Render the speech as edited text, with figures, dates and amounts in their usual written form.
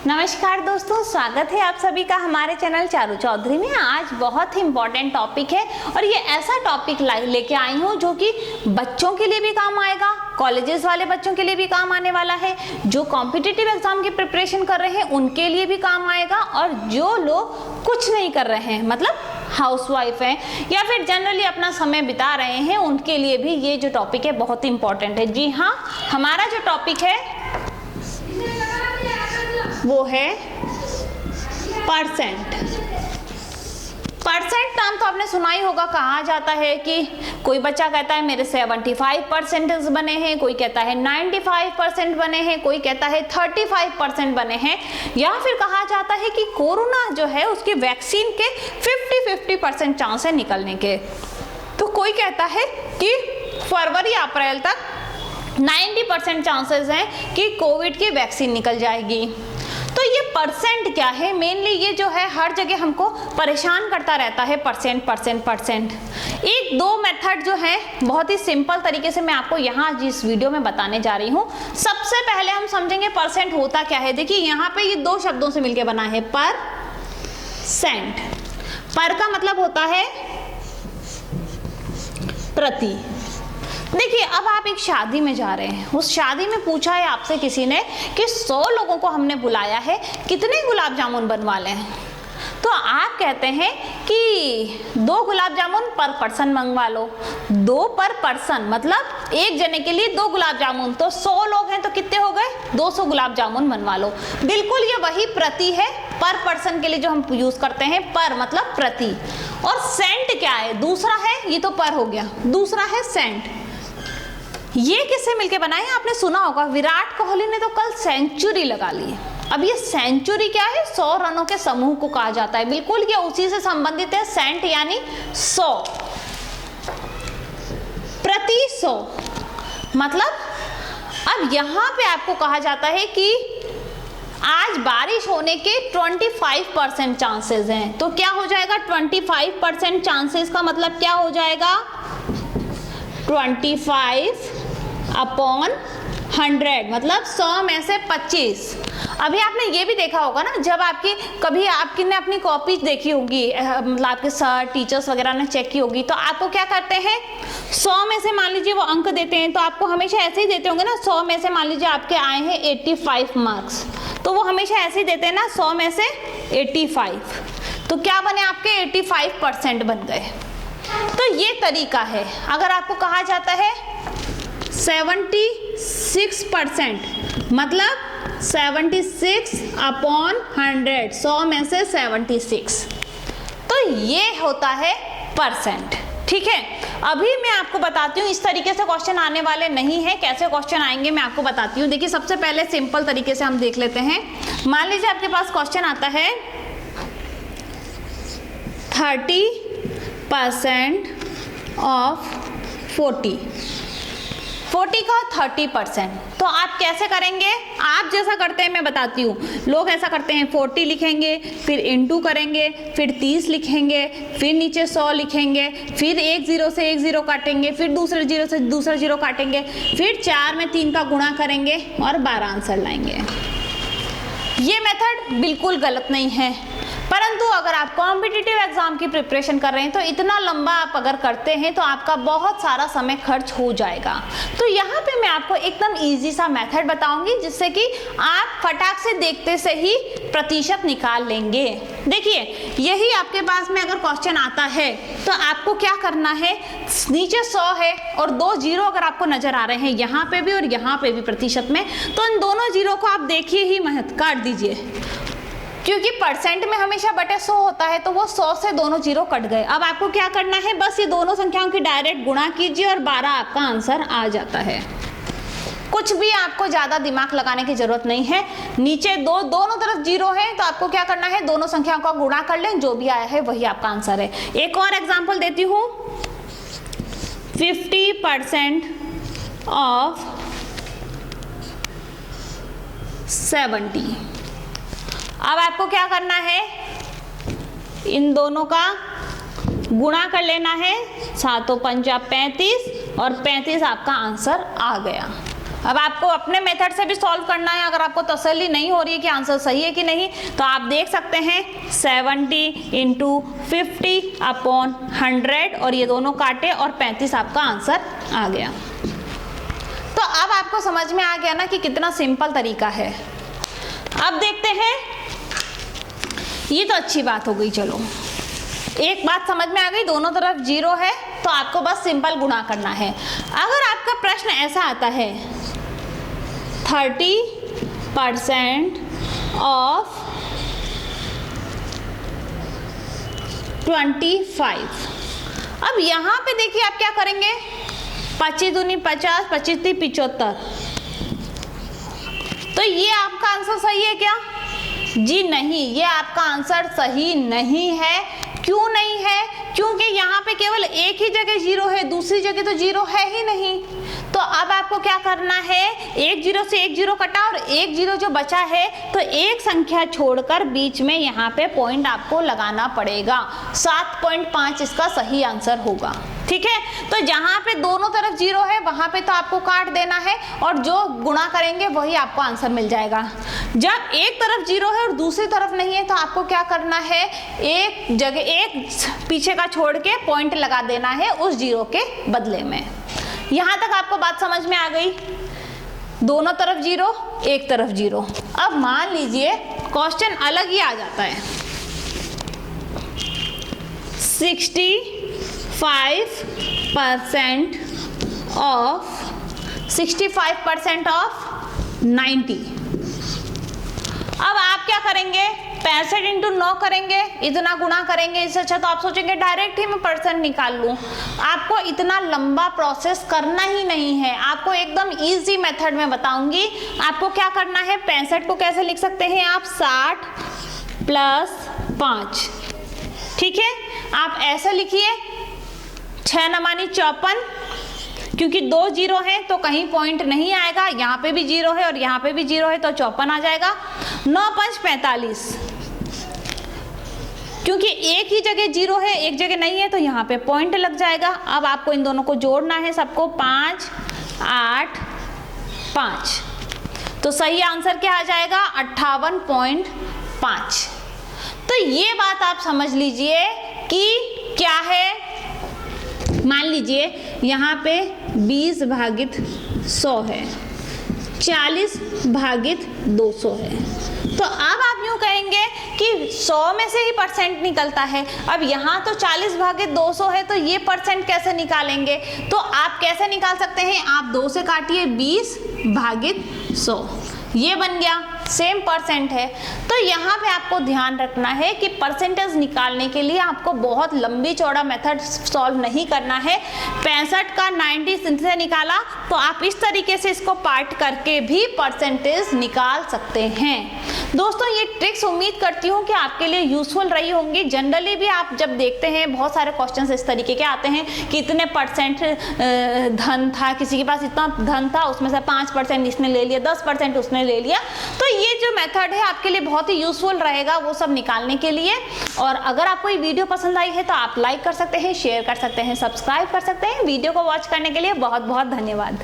नमस्कार दोस्तों, स्वागत है आप सभी का हमारे चैनल चारू चौधरी में। आज बहुत ही इम्पोर्टेंट टॉपिक है और ये ऐसा टॉपिक लेके आई हूँ जो कि बच्चों के लिए भी काम आएगा, कॉलेजेस वाले बच्चों के लिए भी काम आने वाला है, जो कॉम्पिटिटिव एग्जाम की प्रिपरेशन कर रहे हैं उनके लिए भी काम आएगा, और जो लोग कुछ नहीं कर रहे हैं मतलब हाउसवाइफ हैं या फिर जनरली अपना समय बिता रहे हैं उनके लिए भी ये जो टॉपिक है बहुत इंपॉर्टेंट है। जी हाँ, हमारा जो टॉपिक है वो है परसेंट। परसेंट नाम तो आपने सुना ही होगा। कहा जाता है कि कोई बच्चा कहता है मेरे 75% बने हैं, कोई कहता है 95% बने हैं, कोई कहता है 35% बने हैं, या फिर कहा जाता है कि कोरोना जो है उसकी वैक्सीन के 50-50% चांस है निकलने के। तो कोई कहता है कि फरवरी अप्रैल तक 90% चांसेस हैं कि कोविड की वैक्सीन निकल जाएगी। तो ये परसेंट क्या है? मेनली ये जो है हर जगह हमको परेशान करता रहता है, परसेंट। एक दो मेथड जो है बहुत ही सिंपल तरीके से मैं आपको यहाँ जिस वीडियो में बताने जा रही हूँ। सबसे पहले हम समझेंगे परसेंट होता क्या है। देखिए यहाँ पे ये दो शब्दों से मिलकर बना है, पर सेंट। पर का मतलब होता है प्रति। देखिए अब आप एक शादी में जा रहे हैं, उस शादी में पूछा है आपसे किसी ने कि 100 लोगों को हमने बुलाया है, कितने गुलाब जामुन बनवा लें? तो आप कहते हैं कि 2 गुलाब जामुन पर पर्सन मंगवा लो। 2 पर पर्सन मतलब एक जने के लिए 2 गुलाब जामुन, तो 100 लोग हैं तो कितने हो गए? 200 गुलाब जामुन बनवा लो। बिल्कुल ये वही प्रति है पर पर्सन के लिए जो हम यूज करते हैं, पर मतलब प्रति। और सेंट क्या है? दूसरा है, ये तो पर हो गया, दूसरा है सेंट। ये किससे मिलके बनाए? आपने सुना होगा विराट कोहली ने तो कल सेंचुरी लगा ली। अब ये सेंचुरी क्या है? 100 रनों के समूह को कहा जाता है। बिल्कुल ये उसी से संबंधित है, सेंट यानी 100। प्रति 100 मतलब अब यहां पे आपको कहा जाता है कि आज बारिश होने के 25% चांसेस हैं। तो क्या हो जाएगा? 25% चांसेस का मतलब क्या हो जाएगा? 25/100 मतलब 100 में से 25। अभी आपने ये भी देखा होगा ना, जब कभी आपकी ने अपनी कॉपी देखी होगी, मतलब आपके सर टीचर्स वगैरह ने चेक की होगी, तो आपको क्या करते हैं 100 में से मान लीजिए वो अंक देते हैं, तो आपको हमेशा ऐसे ही देते होंगे ना। 100 में से मान लीजिए आपके आए हैं 85 मार्क्स, तो वो हमेशा ऐसे ही देते हैं ना, 100 में से 85। तो क्या बने? आपके 85% बन गए। तो ये तरीका है। अगर आपको कहा जाता है 76% मतलब 76/100, 100 में से 76, तो ये होता है परसेंट। ठीक है, अभी मैं आपको बताती हूँ, इस तरीके से क्वेश्चन आने वाले नहीं है। कैसे क्वेश्चन आएंगे मैं आपको बताती हूँ। देखिए सबसे पहले सिंपल तरीके से हम देख लेते हैं। मान लीजिए आपके पास क्वेश्चन आता है 30% ऑफ 40 का 30%। तो आप कैसे करेंगे? आप जैसा करते हैं मैं बताती हूँ। लोग ऐसा करते हैं 40 लिखेंगे, फिर इंटू करेंगे, फिर 30 लिखेंगे, फिर नीचे 100 लिखेंगे, फिर एक 0 से एक 0 काटेंगे, फिर दूसरे 0 से दूसरा 0 काटेंगे, फिर 4 में 3 का गुणा करेंगे और 12 आंसर लाएंगे। ये मेथड बिल्कुल गलत नहीं है, परंतु अगर आप कॉम्पिटिटिव एग्जाम की प्रिपरेशन कर रहे हैं तो इतना लंबा आप अगर करते हैं तो आपका बहुत सारा समय खर्च हो जाएगा। तो यहाँ पे मैं आपको एकदम इजी सा मेथड बताऊंगी जिससे कि आप फटाक से देखते से ही प्रतिशत निकाल लेंगे। देखिए यही आपके पास में अगर क्वेश्चन आता है तो आपको क्या करना है, नीचे 100 है और 2 0 अगर आपको नजर आ रहे हैं यहाँ पे भी और यहाँ पे भी प्रतिशत में, तो इन दोनों 0 को आप देखिए ही मत काट दीजिए, क्योंकि परसेंट में हमेशा बटे 100 होता है, तो वो 100 से दोनों 0 कट गए। अब आपको क्या करना है, बस ये दोनों संख्याओं की डायरेक्ट गुणा कीजिए और 12 आपका आंसर आ जाता है। कुछ भी आपको ज्यादा दिमाग लगाने की जरूरत नहीं है। नीचे दोनों तरफ 0 है तो आपको क्या करना है, दोनों संख्याओं का गुणा कर लें, जो भी आया है वही आपका आंसर है। एक और एग्जाम्पल देती हूँ। 50% ऑफ 70। अब आपको क्या करना है, इन दोनों का गुणा कर लेना है। 7 × 5 = 35 और 35 आपका आंसर आ गया। अब आपको अपने मेथड से भी सॉल्व करना है। अगर आपको तसल्ली नहीं हो रही है कि आंसर सही है कि नहीं, तो आप देख सकते हैं 70 × 50/100 और ये दोनों काटे और 35 आपका आंसर आ गया। तो अब आपको समझ में आ गया ना कि कितना सिंपल तरीका है। अब देखते हैं, ये तो अच्छी बात हो गई। चलो एक बात समझ में आ गई, दोनों तरफ 0 है तो आपको बस सिंपल गुणा करना है। अगर आपका प्रश्न ऐसा आता है 30% ऑफ 25, अब यहाँ पे देखिए आप क्या करेंगे, 25 दूनी 50, 25 × 75, तो ये आपका आंसर सही है क्या? जी नहीं, ये आपका आंसर सही नहीं है। क्यों नहीं है? क्योंकि यहाँ पे केवल एक ही जगह 0 है, दूसरी जगह तो 0 है ही नहीं। तो अब आपको क्या करना है, एक 0 से एक 0 कटा और एक 0 जो बचा है तो एक संख्या छोड़कर बीच में यहाँ पे पॉइंट आपको लगाना पड़ेगा। 7.5 इसका सही आंसर होगा। ठीक है, तो जहाँ पे दोनों तरफ 0 है वहाँ पे तो आपको काट देना है और जो गुणा करेंगे वही आपको आंसर मिल जाएगा। जब एक तरफ 0 है और दूसरी तरफ नहीं है तो आपको क्या करना है, एक जगह एक पीछे का छोड़ के पॉइंट लगा देना है उस 0 के बदले में। यहाँ तक आपको बात समझ में आ गई? दोनों तरफ 0, एक तरफ 0। अब मान लीजिए क्वेश्चन अलग ही आ जाता है, 65% ऑफ 90। अब आप क्या करेंगे, 65 × 9 करेंगे, इतना गुणा करेंगे। इससे अच्छा तो आप सोचेंगे डायरेक्ट ही मैं परसेंट निकाल लूँ। आपको इतना लंबा प्रोसेस करना ही नहीं है, आपको एकदम इजी मेथड में बताऊंगी। आपको क्या करना है, 65 को कैसे लिख सकते हैं आप, 60 + 5। ठीक है, आप ऐसे लिखिए 6 × 9 = 54, क्योंकि 2 0 हैं तो कहीं पॉइंट नहीं आएगा, यहाँ पे भी 0 है और यहाँ पे भी 0 है तो 54 आ जाएगा। 9 × 5 = 45, क्योंकि एक ही जगह 0 है एक जगह नहीं है तो यहाँ पे पॉइंट लग जाएगा। अब आपको इन दोनों को जोड़ना है सबको, 5 8 5, तो सही आंसर क्या आ जाएगा, 58.5। तो ये बात आप समझ लीजिए कि क्या है, मान लीजिए यहाँ पे 20/100 है, 40/200 है, तो अब आप यूँ कहेंगे कि 100 में से ही परसेंट निकलता है। अब यहाँ तो 40/200 है तो ये परसेंट कैसे निकालेंगे, तो आप कैसे निकाल सकते हैं, आप 2 से काटिए 20/100, ये बन गया, सेम परसेंट है। तो यहाँ पे आपको ध्यान रखना है कि परसेंटेज निकालने के लिए आपको बहुत लंबी चौड़ा मेथड सॉल्व नहीं करना है। 65 का 90 से निकाला तो आप इस तरीके से इसको पार्ट करके भी परसेंटेज निकाल सकते हैं। दोस्तों ये ट्रिक्स उम्मीद करती हूँ कि आपके लिए यूजफुल रही होंगी। जनरली भी आप जब देखते हैं बहुत सारे क्वेश्चंस इस तरीके के आते हैं कि इतने परसेंट धन था, किसी के पास इतना धन था, उसमें से 5% इसने ले लिया, 10% उसने ले लिया। तो ये जो मेथड है आपके लिए बहुत ही यूजफुल रहेगा वो सब निकालने के लिए। और अगर आपको ये वीडियो पसंद आई है तो आप लाइक कर सकते हैं, शेयर कर सकते हैं, सब्सक्राइब कर सकते हैं। वीडियो को वॉच करने के लिए बहुत बहुत धन्यवाद।